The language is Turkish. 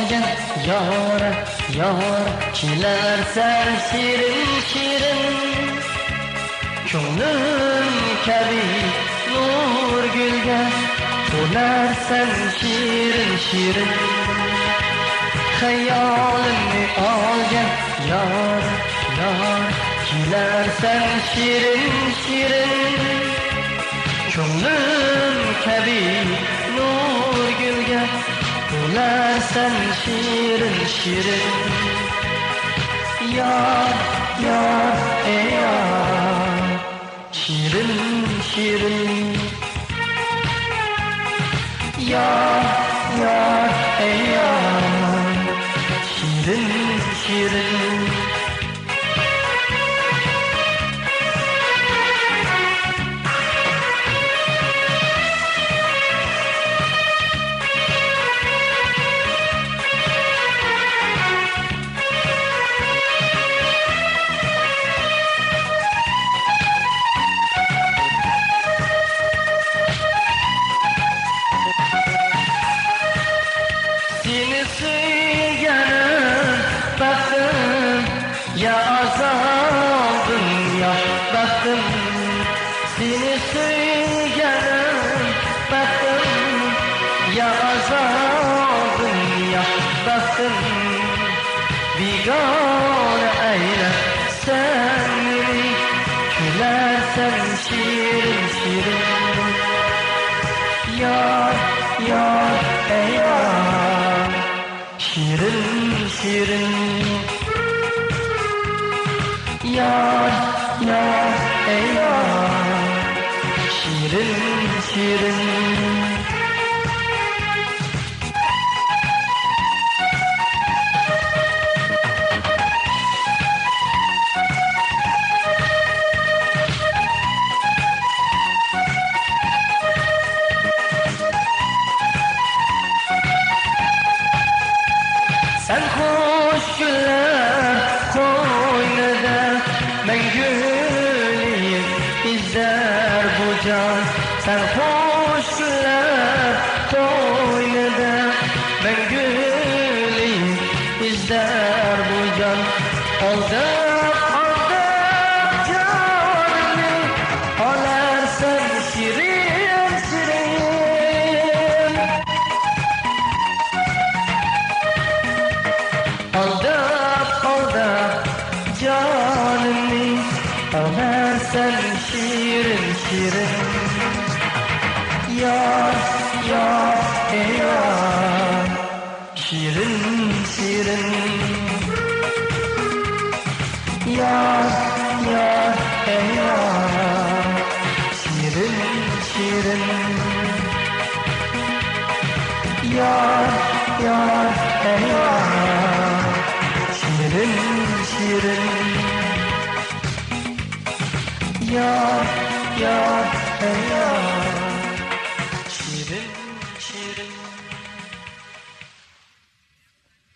olgan yora yor kelarsan shirin shirin ko'nglim kabi nur gulga to'larsan shirin shirin hayolimni olgan yor yor kelarsan shirin shirin ko'nglim kabi nur gulga to'larsan shirin shirin yor yor ey yor shirin shirin yor yor ey yor shirin shirin Seni suyganim baktım ya azaldım ya baktım Seni suyganim baktım ya azaldım ya baktım Bigane eyle sen beni gülersen şirin şirin Yar yar ey yar Şirin şirin Yar yar ey yar Şirin şirin Sen hoş güller koynada ben güleyim izler bu can Sen hoş güller koynada ben güleyim izler bu can Aldım aldım canımı alersen şirin şirin Aldım canımı alersen şirin şirin Yar yar ey yar Şirin şirin Yar yar ey yar Şirin şirin Yar yar ey yar Şirin şirin Yar yar ey yar Şirin şirin